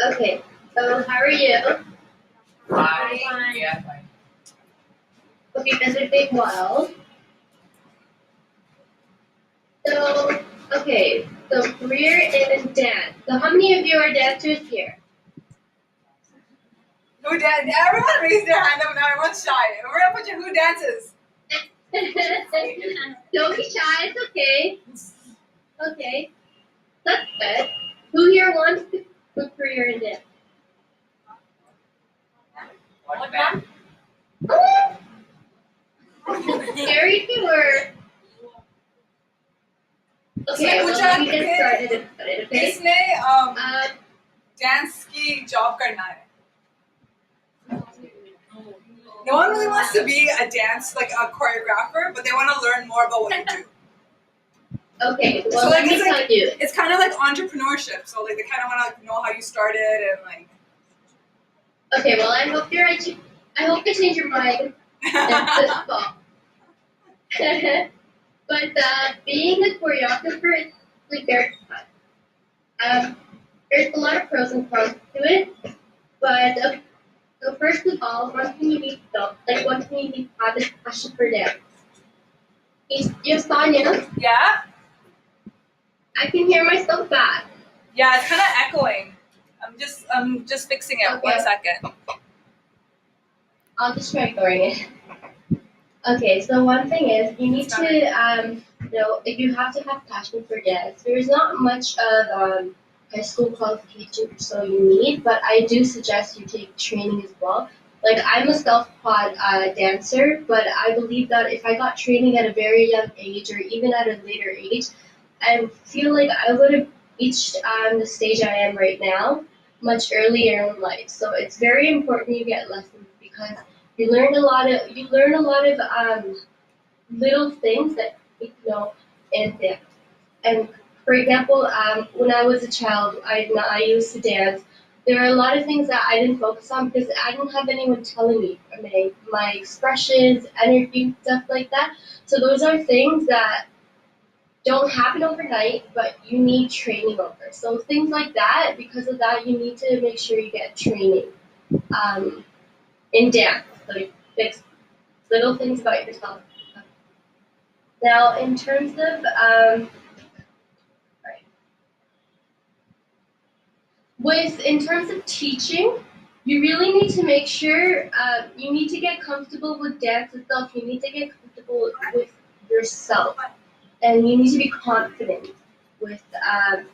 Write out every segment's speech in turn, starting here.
Okay, so how are you? Fine. Yeah, fine. Hope you guys are doing well. So, okay, so career in dance. So how many of you are dancers here? Who dance? Everyone raise their hand up now. Everyone's shy. We're gonna put you who dances. Don't be shy, it's okay. Okay, that's good. Who here wants to do a career in dance? What band? Scary or okay, well, let me get started. Okay. इसने dance की job करना है. No one really wants to be a dance like a choreographer, but they want to learn more about what you do. Okay, well, So let like me tell you. it's kind of like entrepreneurship. So like they kind of want to know how you started and like. Okay, well, I hope you change your mind this fall. But being a choreographer is really very fun. There's a lot of pros and cons to it, but so first of all, one thing you need to know, like one thing you need to have is passion for dance. You Sonia, Yeah. I can hear myself back. Yeah, it's kind of echoing. I'm just fixing it. Okay. 1 second. I'll just try ignoring it. Okay, so one thing is you need to if you have to have passion for dance. There's not much of high school qualification so you need, but I do suggest you take training as well. Like I'm a self-taught dancer, but I believe that if I got training at a very young age or even at a later age, I feel like I would have reached the stage I am right now much earlier in life. So it's very important you get lessons because you learn a lot of little things that you know and dance. And for example, when I was a child, I used to dance. There are a lot of things that I didn't focus on because I didn't have anyone telling me. I mean, my expressions, energy, stuff like that. So those are things that don't happen overnight, but you need training over. So things like that, because of that, you need to make sure you get training in dance, like fix little things about yourself. Now, in terms of right, in terms of teaching, you really need to make sure you need to get comfortable with dance itself. You need to get comfortable with yourself, and you need to be confident with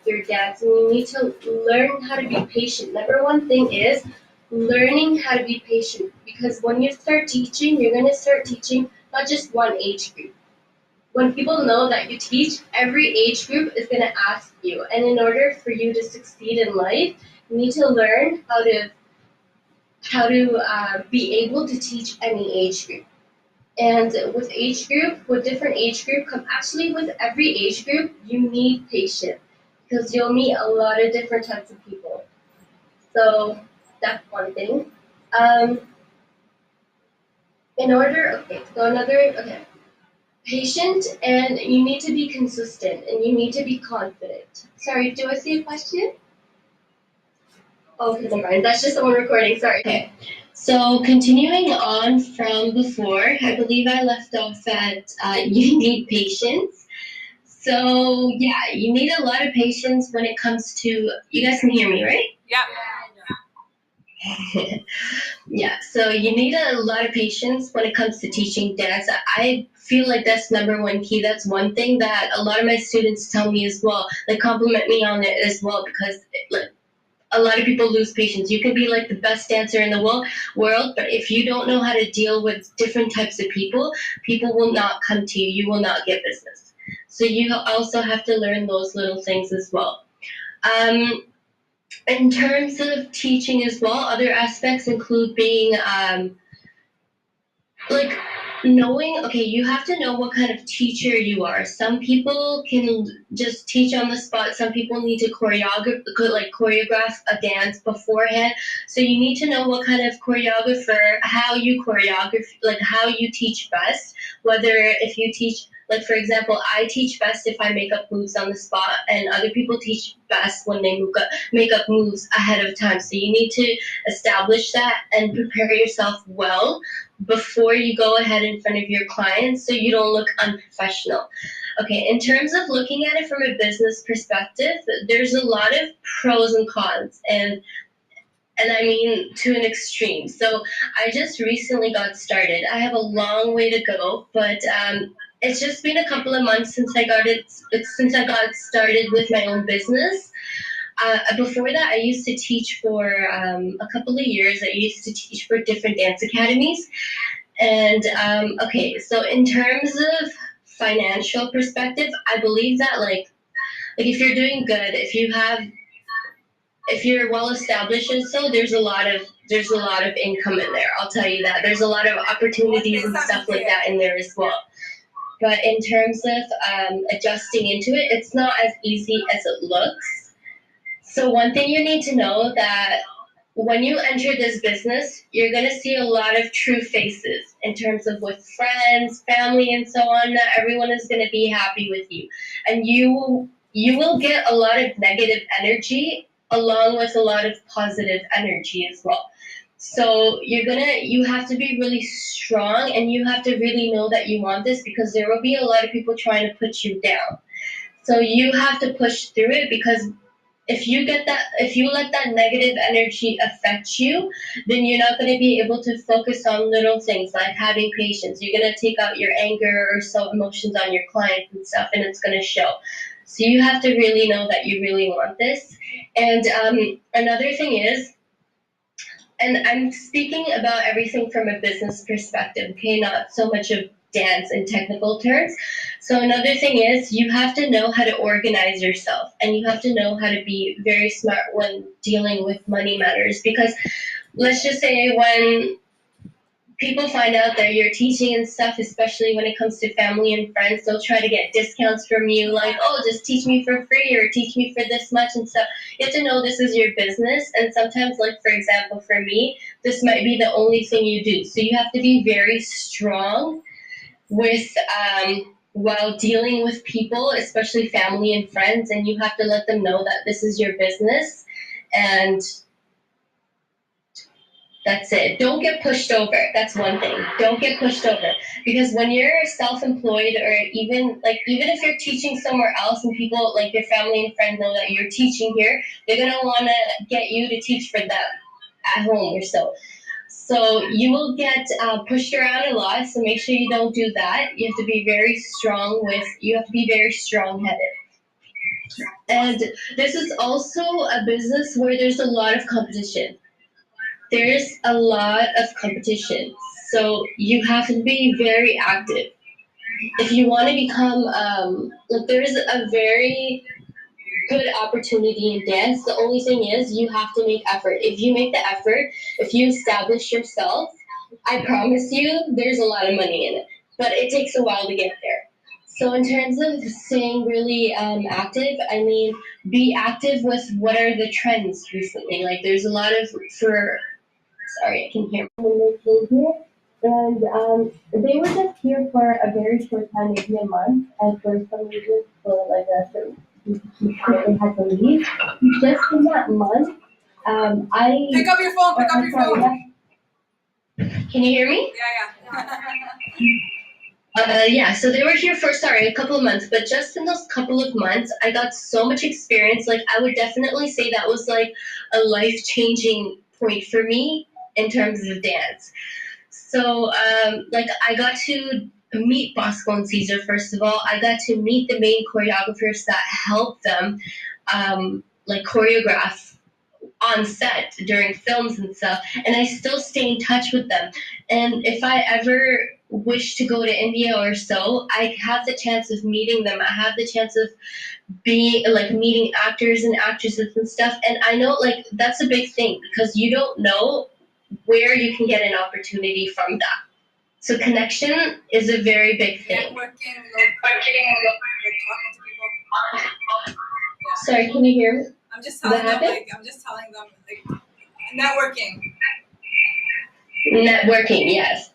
your dance. And you need to learn how to be patient. Number one thing is learning how to be patient because when you start teaching, you're going to start teaching not just one age group. When people know that you teach, every age group is going to ask you. And in order for you to succeed in life, you need to learn how to be able to teach any age group. And with different age group, actually with every age group, you need patience because you'll meet a lot of different types of people. So that's one thing. Um, okay, patient and you need to be consistent and you need to be confident. Sorry, do I see a question? Oh, never mind. That's just someone recording. Sorry. Okay. So continuing on from before, I believe I left off at you need patience. So yeah, you need a lot of patience when it comes to. You guys can hear me, right? Yeah. Yeah, so you need a lot of patience when it comes to teaching dance. I feel like that's number one key. That's one thing that a lot of my students tell me as well. They compliment me on it as well because like a lot of people lose patience. You can be like the best dancer in the world, but if you don't know how to deal with different types of people will not come to you. You will not get business. So you also have to learn those little things as well. In terms of teaching as well, other aspects include being like knowing, okay, you have to know what kind of teacher you are. Some people can just teach on the spot. Some people need to choreograph a dance beforehand. So you need to know what kind of choreographer, how you choreograph, like how you teach best, whether if you teach Like for example, I teach best if I make up moves on the spot, and other people teach best when they make up moves ahead of time. So you need to establish that and prepare yourself well before you go ahead in front of your clients, so you don't look unprofessional. Okay, in terms of looking at it from a business perspective, there's a lot of pros and cons, and I mean to an extreme. So I just recently got started. I have a long way to go, but it's just been a couple of months since I got since I got started with my own business. Before that, I used to teach for a couple of years. I used to teach for different dance academies. And okay, so in terms of financial perspective, I believe that like if you're doing good, if you're well established and so there's a lot of income in there. I'll tell you that. There's a lot of opportunities and stuff like that in there as well. But in terms of adjusting into it, it's not as easy as it looks. So one thing you need to know that when you enter this business, you're going to see a lot of true faces in terms of with friends, family, and so on. Not everyone is going to be happy with you, and you will get a lot of negative energy along with a lot of positive energy as well. So you have to be really strong, and you have to really know that you want this, because there will be a lot of people trying to put you down. So you have to push through it, because if you let that negative energy affect you, then you're not going to be able to focus on little things like having patience. You're going to take out your anger or so emotions on your clients and stuff, and it's going to show. So you have to really know that you really want this. And another thing is, and I'm speaking about everything from a business perspective, okay, not so much of dance in technical terms. So another thing is, you have to know how to organize yourself, and you have to know how to be very smart when dealing with money matters, because let's just say when people find out that you're teaching and stuff, especially when it comes to family and friends, they'll try to get discounts from you, like, oh, just teach me for free or teach me for this much and stuff. You have to know this is your business, and sometimes, like for example, for me, this might be the only thing you do. So you have to be very strong with while dealing with people, especially family and friends, and you have to let them know that this is your business, and that's it. Don't get pushed over. That's one thing. Don't get pushed over, because when you're self-employed, or even if you're teaching somewhere else and people like your family and friends know that you're teaching here, they're gonna want to get you to teach for them at home or so. So you will get pushed around a lot. So make sure you don't do that. You have to be very strong with. You have to be very strong-headed. And this is also a business where there's a lot of competition. There's a lot of competition. So you have to be very active. If you want to become, like, there's a very good opportunity in dance. The only thing is, you have to make effort. If you make the effort, if you establish yourself, I promise you, there's a lot of money in it. But it takes a while to get there. So in terms of staying really active, I mean, be active with what are the trends recently. Like there's a lot of for sorry, I can hear when they came here. And they were just here for a very short time, maybe a month, and for some reason, for like a certain they had to leave. Just in that month, I Pick up your phone. Pick up I'm your sorry, phone. can you hear me? Yeah. Yeah, so they were here for, sorry, a couple of months, but just in those couple of months, I got so much experience. Like, I would definitely say that was like a life changing point for me in terms of dance. So, like, I got to meet Bosco and Caesar, first of all. I got to meet the main choreographers that help them, like, choreograph on set during films and stuff, and I still stay in touch with them. And if I ever wish to go to India or so, I have the chance of meeting them. I have the chance of being like meeting actors and actresses and stuff. And I know like that's a big thing, because you don't know where you can get an opportunity from that. So connection is a very big thing. Networking, talking to people. Yeah. Sorry, can you hear me? I'm just telling them, networking. Networking, yes.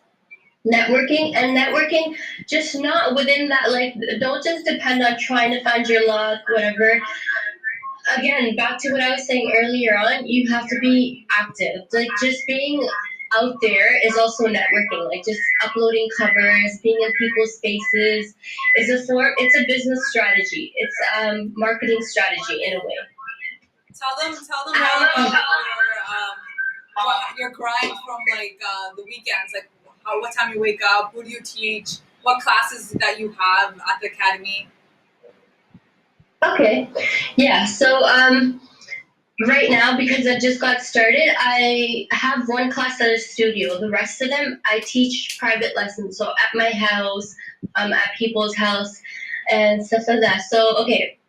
Networking just not within that, like, don't just depend on trying to find your luck, whatever. Again, back to what I was saying earlier on, you have to be active. Like, just being out there is also networking. Like, just uploading covers, being in people's spaces is a form. It's a business strategy. It's marketing strategy in a way. Tell them more about your grind from like the weekends. Like what time you wake up, who do you teach, what classes that you have at the academy. Okay, yeah. So right now, because I just got started, I have one class at a studio. The rest of them, I teach private lessons. So at my house, at people's house, and stuff like that. So okay,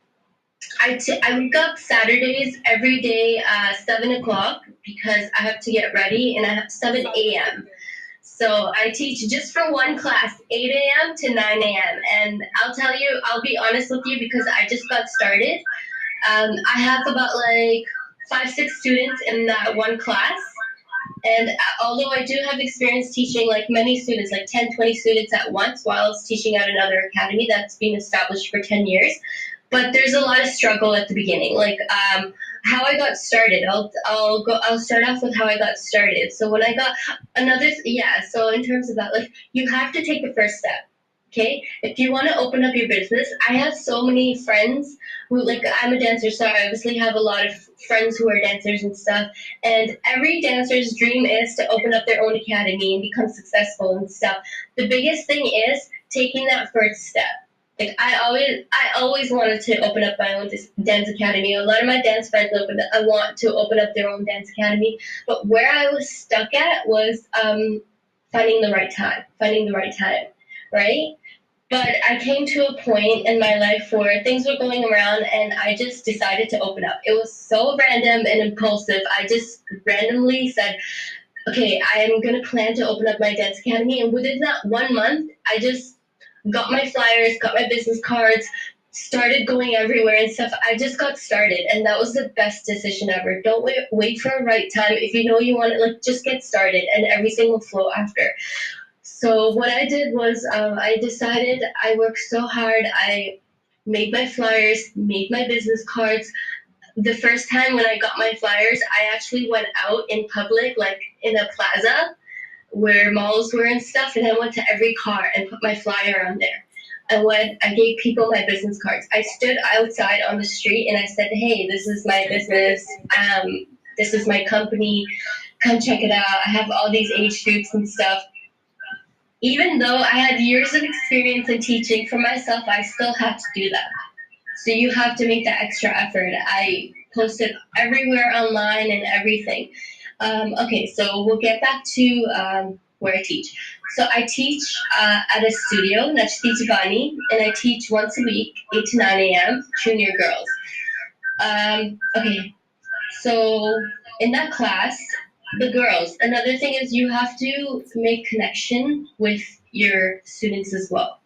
I wake up Saturdays every day 7 o'clock because I have to get ready, and I have 7 a.m. So I teach just for one class, 8 a.m. to 9 a.m. And I'll be honest with you because I just got started. I have about like 5, 6 students in that one class. And although I do have experience teaching like many students, like 10, 20 students at once, while I was teaching at another academy that's been established for 10 years, but there's a lot of struggle at the beginning. Like how I got started. I'll start off with how I got started. So when I got yeah. So in terms of that, like you have to take the first step. Okay, if you want to open up your business, I have so many friends who, like, I'm a dancer, so I obviously have a lot of friends who are dancers and stuff. And every dancer's dream is to open up their own academy and become successful and stuff. The biggest thing is taking that first step. Like I always wanted to open up my own dance academy. A lot of my dance friends I want to open up their own dance academy, but where I was stuck at was finding the right time, right? But I came to a point in my life where things were going around and I just decided to open up. It was so random and impulsive. I just randomly said, okay, I am going to plan to open up my dance academy. And within that 1 month, I just got my flyers, got my business cards, started going everywhere and stuff. I just got started, and that was the best decision ever. Don't wait for a right time. If you know you want it, like just get started, and everything will flow after. So what I did was I decided I worked so hard. I made my flyers, made my business cards. The first time when I got my flyers, I actually went out in public, like in a plaza where malls were and stuff, and I went to every car and put my flyer on there. I gave people my business cards. I stood outside on the street and I said, "Hey, this is my business. This is my company. Come check it out. I have all these age groups and stuff." Even though I had years of experience in teaching for myself, I still had to do that. So you have to make that extra effort. I posted everywhere online and everything. Okay, so we'll get back to where I teach. So I teach at a studio, Nachti Tabani, and I teach once a week, 8 to 9 a.m., junior girls. Okay, so in that class, the girls, another thing is you have to make connection with your students as well.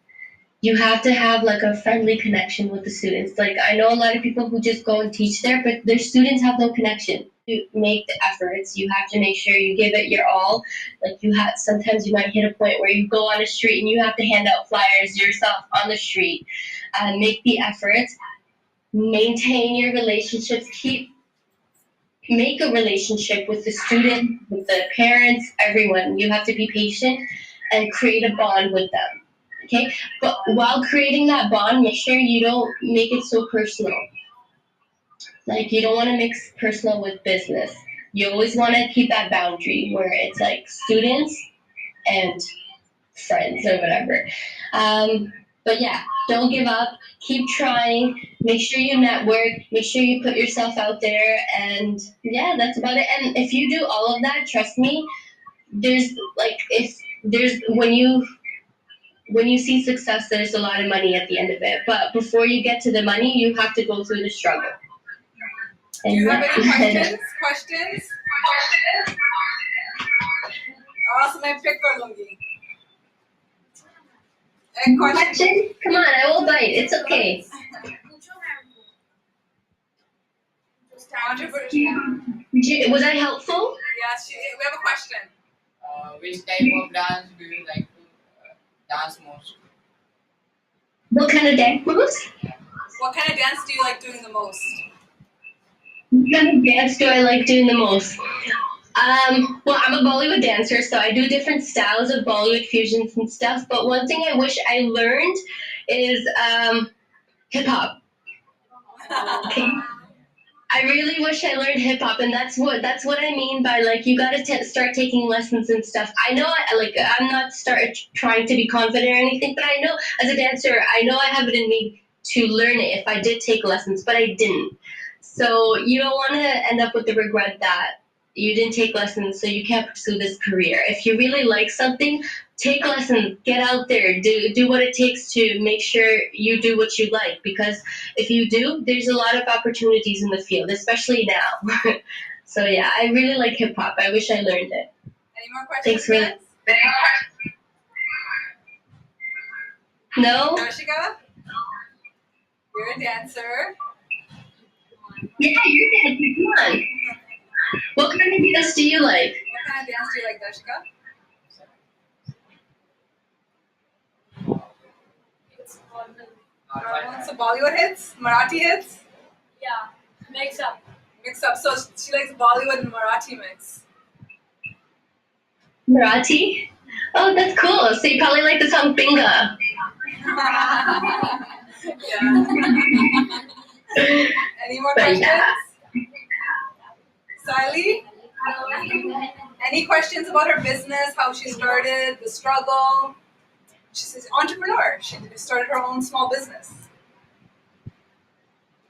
You have to have like a friendly connection with the students. Like I know a lot of people who just go and teach there, but their students have no connection. To make the efforts, you have to make sure you give it your all. Like you have sometimes you might hit a point where you go on a street and you have to hand out flyers yourself on the street. Make the efforts, maintain your relationships, keep make a relationship with the student, with the parents, everyone. You have to be patient and create a bond with them. Okay? But while creating that bond, make sure you don't make it so personal. Like you don't want to mix personal with business. You always want to keep that boundary where it's like students and friends or whatever. But yeah, don't give up. Keep trying. Make sure you network. Make sure you put yourself out there. And yeah, that's about it. And if you do all of that, trust me, there's like if there's when you see success, there's a lot of money at the end of it. But before you get to the money, you have to go through the struggle. Do you have any questions? Questions? Also, मैं pick कर लूँगी. Any question? Come on, I will bite. It's okay. Was I helpful? Yes, we have a question. Which type of dance do you like to dance most? What kind of dance moves? What kind of dance do you like doing the most? What kind of dance do I like doing the most? Well, I'm a Bollywood dancer, so I do different styles of Bollywood fusions and stuff. But one thing I wish I learned is hip hop. Okay. I really wish I learned hip hop, and that's what I mean by like you gotta start taking lessons and stuff. I know I'm not trying to be confident or anything, but I know as a dancer, I know I have it in me to learn it if I did take lessons, but I didn't. So you don't want to end up with the regret that you didn't take lessons, so you can't pursue this career. If you really like something, take lessons, get out there, do what it takes to make sure you do what you like, because if you do, there's a lot of opportunities in the field, especially now. So yeah, I really like hip hop. I wish I learned it. Any more questions? Thanks for no. Darshika, you're a dancer. Yeah, you're dancing. Come on. What kind of dance do you like? What kind of dance do you like, Darshika? So Bollywood hits, Marathi hits. Yeah, mix up. Mix up. So she likes Bollywood and Marathi mix. Marathi? Oh, that's cool. So you probably like the song Binga. Yeah. Any more But questions? yeah. Sally? Any questions about her business, how she started, the struggle? She's an entrepreneur. She started her own small business.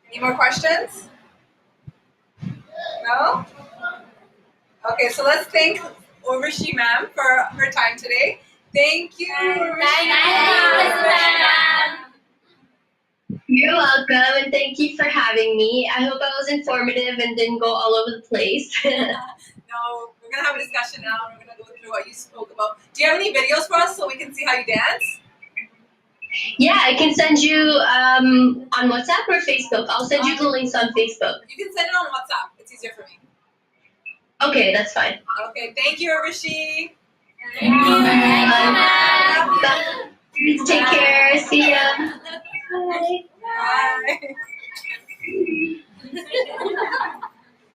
Any more questions? No? Okay, so let's thank Urvashi ma'am for her time today. Thank you, Urvashi. You're welcome, and thank you for having me. I hope I was informative and didn't go all over the place. No, we're gonna have a discussion now. And we're gonna go through what you spoke about. Do you have any videos for us so we can see how you dance? Yeah, I can send you on WhatsApp or Facebook. I'll send you the links on Facebook. You can send it on WhatsApp. It's easier for me. Okay, that's fine. Okay, thank you, Urvashi. Take care. See ya. Bye. Bye.